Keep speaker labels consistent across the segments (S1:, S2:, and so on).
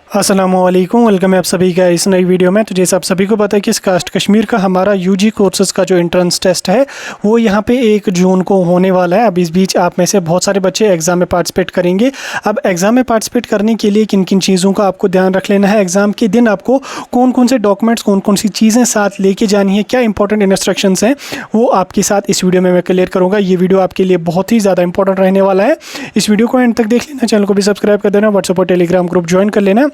S1: अस्सलामुअलैकुम, वेलकम है आप सभी का इस नई वीडियो में। तो जैसे आप सभी को पता है कि कास्ट कश्मीर का हमारा यूजी कोर्सेज़ का जो एंट्रेंस टेस्ट है वो यहाँ पे 1 जून को होने वाला है। अब इस बीच आप में से बहुत सारे बच्चे एग्ज़ाम में पार्टिसिपेट करेंगे। अब एग्ज़ाम में पार्टिसिपेट करने के लिए किन किन चीज़ों का आपको ध्यान रख लेना है, एग्ज़ाम के दिन आपको कौन कौन से डॉक्यूमेंट्स, कौन कौन सी चीज़ें साथ लेके जानी है, क्या इंपॉर्टेंट इंस्ट्रक्शंस हैं, वो आपके साथ इस वीडियो में मैं क्लियर करूँगा। ये वीडियो आपके लिए बहुत ही ज़्यादा इंपॉर्टेंट रहने वाला है। इस वीडियो को एंड तक देख लेना, चैनल को भी सब्सक्राइब कर देना, व्हाट्सएप और टेलीग्राम ग्रुप ज्वाइन कर लेना,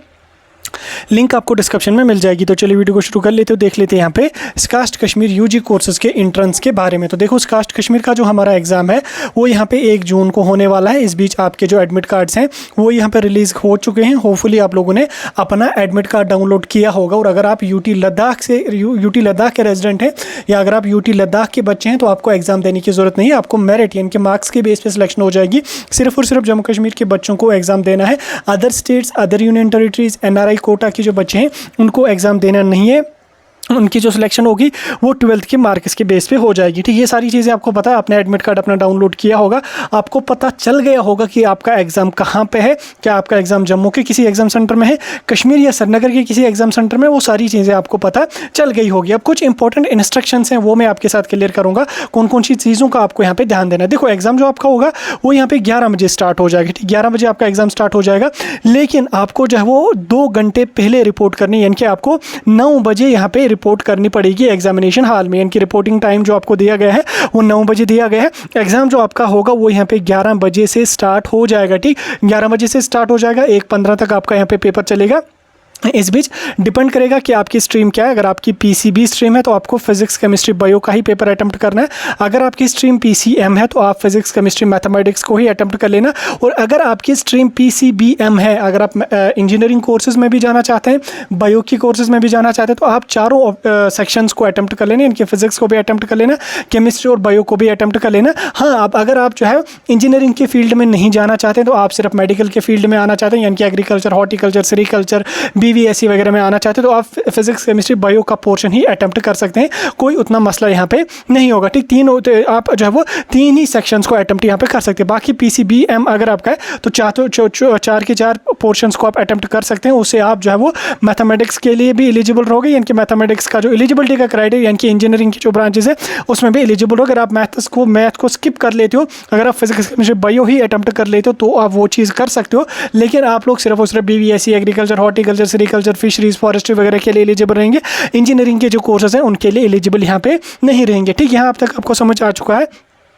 S1: लिंक आपको डिस्क्रिप्शन में मिल जाएगी। तो चलिए वीडियो को शुरू कर लेते हो। देख लेते हैं यहाँ पे कास्ट कश्मीर यूजी कोर्सेज़ के एंट्रेंस के बारे में। तो देखो कास्ट कश्मीर का जो हमारा एग्ज़ाम है वो यहाँ पे 1 जून को होने वाला है। इस बीच आपके जो एडमिट कार्ड्स हैं वो यहाँ पे रिलीज़ हो चुके हैं। होपफुली आप लोगों ने अपना एडमिट कार्ड डाउनलोड किया होगा। और अगर आप यूटी लद्दाख के रेजिडेंट हैं या अगर आप यूटी लद्दाख के बच्चे हैं तो आपको एग्ज़ाम देने की ज़रूरत नहीं है। आपको मेरिट यानी कि मार्क्स के बेस पर सिलेक्शन हो जाएगी। सिर्फ और सिर्फ जम्मू कश्मीर के बच्चों को एग्ज़ाम देना है। Other states, other union territories, NRI quota के जो बच्चे हैं उनको एग्ज़ाम देना नहीं है। उनकी जो सिलेक्शन होगी वो 12th के मार्क्स के बेस पे हो जाएगी। ठीक, ये सारी चीज़ें आपको पता है। आपने एडमिट कार्ड अपना डाउनलोड किया होगा, आपको पता चल गया होगा कि आपका एग्ज़ाम कहाँ पे है। क्या आपका एग्ज़ाम जम्मू के किसी एग्ज़ाम सेंटर में है, कश्मीर या श्रीनगर के किसी एग्ज़ाम सेंटर में, वो सारी चीज़ें आपको पता चल गई होगी। अब कुछ इंपॉर्टेंट इंस्ट्रक्शंस हैं वो मैं आपके साथ क्लियर करूँगा, कौन कौन सी चीज़ों का आपको यहाँ पर ध्यान देना है। देखो एग्ज़ाम जो आपका होगा वो यहाँ पर 11 बजे स्टार्ट हो जाएगा। ठीक, 11 बजे आपका एग्ज़ाम स्टार्ट हो जाएगा, लेकिन आपको जो है वो 2 घंटे पहले रिपोर्ट करनी, यानी कि आपको 9 बजे यहाँ पर रिपोर्ट करनी पड़ेगी एग्जामिनेशन हॉल में। इनकी रिपोर्टिंग टाइम जो आपको दिया गया है वो 9 बजे दिया गया है। एग्जाम जो आपका होगा वो यहाँ पे 11 बजे से स्टार्ट हो जाएगा। ठीक, 11 बजे से स्टार्ट हो जाएगा, 1:15 तक आपका यहाँ पे पेपर चलेगा। इस बीच डिपेंड करेगा कि आपकी स्ट्रीम क्या है। अगर आपकी PCB स्ट्रीम है तो आपको फिजिक्स, केमिस्ट्री, बायो का ही पेपर अटेम्प्ट करना है। अगर आपकी स्ट्रीम PCM है तो आप फिजिक्स, केमिस्ट्री, मैथमेटिक्स को ही अटेम्प्ट कर लेना। और अगर आपकी स्ट्रीम PCBM है, अगर आप इंजीनियरिंग कोर्सेज में भी जाना चाहते हैं, बायो की कोर्सेज में भी जाना चाहते हैं, तो आप चारों सेक्शंस को अटेम्प्ट कर लेना। इनके फिजिक्स को भी अटेम्प्ट कर लेना, केमिस्ट्री और बायो को भी अटेम्प्ट कर लेना। हाँ, अगर आप जो है इंजीनियरिंग के फील्ड में नहीं जाना चाहते तो आप सिर्फ मेडिकल के फील्ड में आना चाहते हैं, यानी कि एग्रीकल्चर, हॉर्टिकल्चर, सेरिकल्चर, BVSC वगैरह में आना चाहते हैं, तो आप फिजिक्स, केमिस्ट्री, बायो का पोर्शन ही अटेम्प्ट कर सकते हैं। कोई उतना मसला यहाँ पे नहीं होगा। ठीक, 3 आप जो है वो 3 ही सेक्शंस को अटेम्प्ट यहाँ पे कर सकते हैं। बाकी PCBM अगर आपका है तो 4 के 4 पोर्शंस को आप अटेम्प्ट कर सकते हैं। उससे आप जो है वो मैथमेटिक्स के लिए भी एलिजिबल रहोगे, यानी कि मैथमेटिक्स का जो एलिजिबिलिटी का क्राइटेरिया, यानी कि इंजीनियरिंग की जो ब्रांचेज है उसमें भी एलिजिबल हो। अगर आप मैथ को स्किप कर लेते हो, अगर आप फिजिक्स, केमिस्ट्री, बायो ही अटेम्प्ट कर लेते हो तो आप वो चीज़ कर सकते हो। लेकिन आप लोग सिर्फ और सिर्फ BVSC, agriculture, horticulture, sericulture, fisheries, forestry वगैरह के लिए एलिजिबल रहेंगे। इंजीनियरिंग के जो कोर्सेज हैं उनके लिए एलिजिबल यहाँ पे नहीं रहेंगे। ठीक, यहाँ अब तक आपको समझ आ चुका है।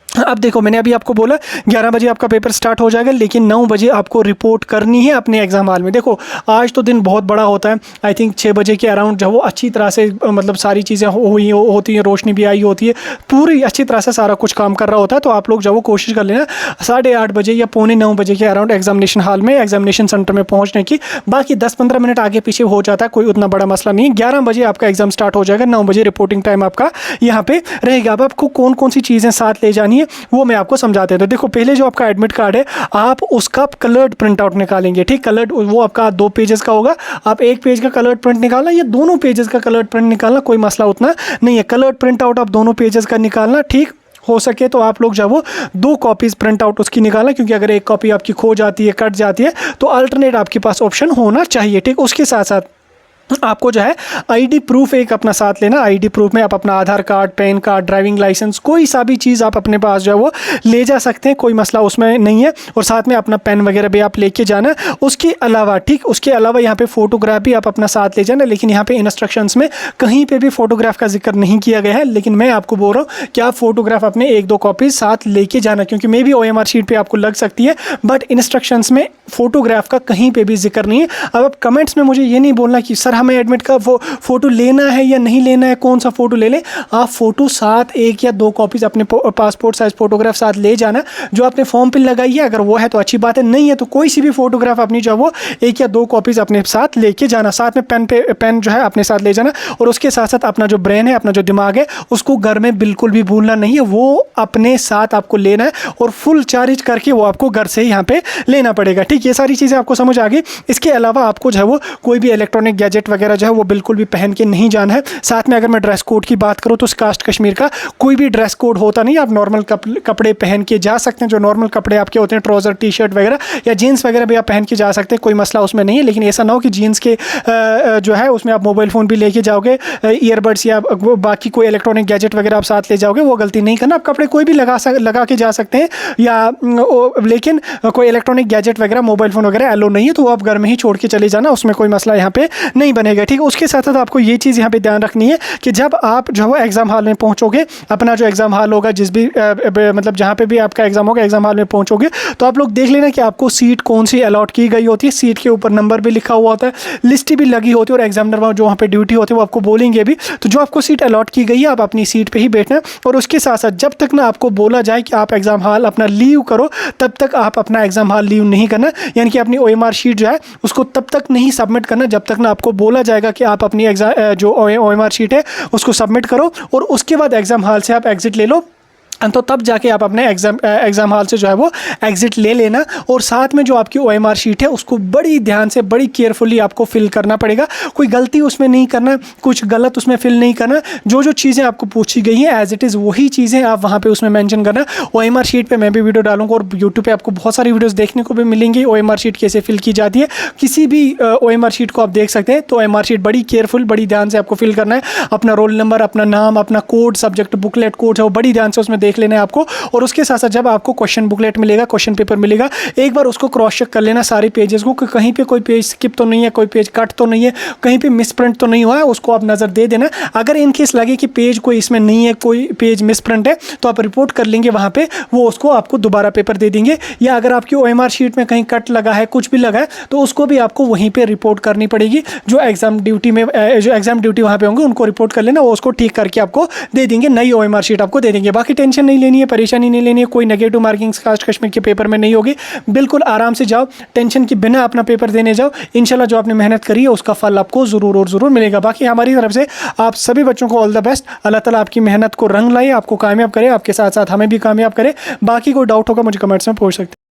S1: अब देखो, मैंने अभी आपको बोला 11 बजे आपका पेपर स्टार्ट हो जाएगा, लेकिन 9 बजे आपको रिपोर्ट करनी है अपने एग्जाम हॉल में। देखो आज तो दिन बहुत बड़ा होता है। आई थिंक 6 बजे के अराउंड जो वो अच्छी तरह से मतलब सारी चीज़ें होती हैं, रोशनी भी आई होती है, पूरी अच्छी तरह से सारा कुछ काम कर रहा होता है। तो आप लोग जो वो कोशिश कर लेना 8:30 बजे या 8:45 बजे के अराउंड एग्जामिनेशन हॉल में, एग्जामिनेशन सेंटर में पहुँचने की। बाकी 10-15 मिनट आगे पीछे हो जाता है, कोई उतना बड़ा मसला नहीं है। 11 बजे आपका एग्जाम स्टार्ट हो जाएगा, 9 बजे रिपोर्टिंग टाइम आपका यहाँ पे रहेगा। अब आपको कौन कौन सी चीज़ें साथ ले जानी है वो मैं आपको समझाते हैं। तो देखो, पहले जो आपका एडमिट कार्ड है आप उसका कलर्ड प्रिंट आउट निकालेंगे। ठीक, कलर्ड वो आपका 2 पेजेस का होगा। आप 1 पेज का कलर्ड प्रिंट निकालना या दोनों पेजेस का कलर्ड प्रिंट निकालना, कोई मसला उतना नहीं है। कलर्ड प्रिंट आउट आप दोनों पेजेस का निकालना। ठीक, हो सके तो आप लोग जो वो 2 कॉपीज़ प्रिंट आउट उसकी निकालना, क्योंकि अगर 1 कॉपी आपकी खो जाती है, कट जाती है, तो अल्टरनेट आपके पास ऑप्शन होना चाहिए। ठीक, उसके साथ साथ आपको जो है ID प्रूफ एक अपना साथ लेना। ID प्रूफ में आप अपना Aadhaar card, PAN card, driving licence, कोई सा भी चीज़ आप अपने पास जो है वो ले जा सकते हैं, कोई मसला उसमें नहीं है। और साथ में अपना पेन वगैरह भी आप लेके जाना। उसके अलावा ठीक, उसके अलावा यहाँ पे फ़ोटोग्राफ भी आप अपना साथ ले जाना। लेकिन यहाँ पे इंस्ट्रक्शंस में कहीं पे भी फ़ोटोग्राफ का जिक्र नहीं किया गया है, लेकिन मैं आपको बोल रहा हूँ कि आप फ़ोटोग्राफ अपने 1-2 कॉपी साथ लेके जाना, क्योंकि मे भी OMR शीट पर आपको लग सकती है, बट इंस्ट्रक्शंस में फ़ोटोग्राफ का कहीं पर भी जिक्र नहीं है। अब आप कमेंट्स में मुझे ये नहीं बोलना कि सर हमें एडमिट का फ़ोटो लेना है या नहीं लेना है, कौन सा फ़ोटो ले लें। आप फ़ोटो साथ 1 या 2 कॉपीज़ अपने पासपोर्ट साइज़ फ़ोटोग्राफ साथ ले जाना। जो आपने फॉर्म पे लगाई है अगर वो है तो अच्छी बात है, नहीं है तो कोई सी भी फ़ोटोग्राफ अपनी जो है वो 1 या 2 कॉपीज़ अपने साथ लेके जाना। साथ में पेन जो है अपने साथ ले जाना। और उसके साथ साथ अपना जो ब्रेन है, अपना जो दिमाग है, उसको घर में बिल्कुल भी भूलना नहीं है, वो अपने साथ आपको लेना है और फुल चार्ज करके वो आपको घर से यहाँ पे लेना पड़ेगा। ठीक, ये सारी चीज़ें आपको समझ आ गई। इसके अलावा आपको जो है वो कोई भी इलेक्ट्रॉनिक गैजेट जैकेट वगैरह जो है वो बिल्कुल भी पहन के नहीं जाना है। साथ में अगर मैं ड्रेस कोड की बात करूँ तो कास्ट कश्मीर का कोई भी ड्रेस कोड होता नहीं, आप नॉर्मल कपड़े पहन के जा सकते हैं। जो नॉर्मल कपड़े आपके होते हैं, ट्राउज़र, टी शर्ट वगैरह या जीन्स वगैरह भी आप पहन के जा सकते हैं, कोई मसला उसमें नहीं है। लेकिन ऐसा ना हो कि जीन्स के जो है उसमें आप मोबाइल फ़ोन भी लेके जाओगे, ईयरबड्स या बाकी कोई इलेक्ट्रॉनिक गैजेट वगैरह आप साथ ले जाओगे, वो गलती नहीं करना। आप कपड़े कोई भी लगा के जा सकते हैं या लेकिन कोई इलेक्ट्रॉनिक गैजेट वगैरह, मोबाइल फ़ोन वगैरह एलो नहीं है, तो वो आप घर में ही छोड़ के चले जाना, उसमें कोई मसला यहाँ पे नहीं बनेगा, ठीक है। उसके साथ साथ आपको ये चीज़ यहाँ पे ध्यान रखनी है कि जब आप जो है एग्ज़ाम हॉल में पहुँचोगे, अपना जो एग्ज़ाम हॉल होगा, जिस भी मतलब जहाँ पे भी आपका एग्ज़ाम होगा, एग्ज़ाम हॉल में पहुँचोगे तो आप लोग देख लेना कि आपको सीट कौन सी अलॉट की गई होती है। सीट के ऊपर नंबर भी लिखा हुआ होता है, लिस्ट भी लगी होती है और एग्जामिनर जो वहाँ पे ड्यूटी होती है वो आपको बोलेंगे भी। तो जो आपको सीट अलॉट की गई है, आप अपनी सीट पे ही बैठना है। और उसके साथ साथ जब तक ना आपको बोला जाए कि आप एग्ज़ाम हॉल अपना लीव करो, तब तक आप अपना एग्ज़ाम हॉल लीव नहीं करना, यानी कि अपनी OMR शीट जो है उसको तब तक नहीं सबमिट करना जब तक ना आपको बोला जाएगा कि आप अपनी जो OMR शीट है उसको सबमिट करो। और उसके बाद एग्ज़ाम हॉल से आप एग्ज़िट ले लो, तो तब जाके आप अपने एग्ज़ाम हॉल से जो है वो एग्ज़िट ले लेना। और साथ में जो आपकी OMR शीट है उसको बड़ी ध्यान से, बड़ी केयरफुली आपको फिल करना पड़ेगा। कोई गलती उसमें नहीं करना, कुछ गलत उसमें फिल नहीं करना। जो जो चीज़ें आपको पूछी गई हैं एज इट इज़ वही चीज़ें आप वहाँ पे उसमें मेंशन करना। OMR शीट पे मैं भी वीडियो डालूंगा और यूट्यूब पे आपको बहुत सारी वीडियोस देखने को भी मिलेंगी OMR शीट कैसे फिल की जाती है। किसी भी OMR शीट को आप देख सकते हैं। तो OMR शीट बड़ी केयरफुल, बड़ी ध्यान से आपको फिल करना है। अपना रोल नंबर, अपना नाम, अपना कोड, सब्जेक्ट बुकलेट कोड है वो बड़ी ध्यान से उसमें देख लेना है आपको। और उसके साथ साथ जब आपको क्वेश्चन बुकलेट मिलेगा, क्वेश्चन पेपर मिलेगा, एक बार उसको क्रॉस चेक कर लेना सारे पेजेस को कि कहीं पे कोई पेज स्किप तो नहीं है, कोई पेज कट तो नहीं है, कहीं पे मिस प्रिंट तो नहीं हुआ है, उसको आप नज़र दे देना। अगर इन केस लगे कि पेज कोई इसमें नहीं है, कोई पेज मिस प्रिंट है, तो आप रिपोर्ट कर लेंगे वहाँ पे, वो उसको आपको दोबारा पेपर दे देंगे। या अगर आपकी OMR शीट में कहीं कट लगा है, कुछ भी लगा है, तो उसको भी आपको वहीं पर रिपोर्ट करनी पड़ेगी। जो एग्जाम ड्यूटी वहाँ पे होंगे उनको रिपोर्ट कर लेना, वो उसको ठीक करके आपको दे देंगे, नई OMR शीट आपको दे देंगे। बाकी टेंशन नहीं लेनी है, परेशानी नहीं लेनी है, कोई नेगेटिव मार्किंग्स कास्ट कश्मीर के पेपर में नहीं होगी। बिल्कुल आराम से जाओ, टेंशन के बिना अपना पेपर देने जाओ। इंशाल्लाह जो आपने मेहनत करी है उसका फल आपको ज़रूर और ज़रूर मिलेगा। बाकी हमारी तरफ से आप सभी बच्चों को ऑल द बेस्ट। अल्लाह ताला आपकी मेहनत को रंग लाए, आपको कामयाब करे, आपके साथ साथ हमें भी कामयाब करे। बाकी कोई डाउट होगा मुझे कमेंट्स में पूछ सकते हैं।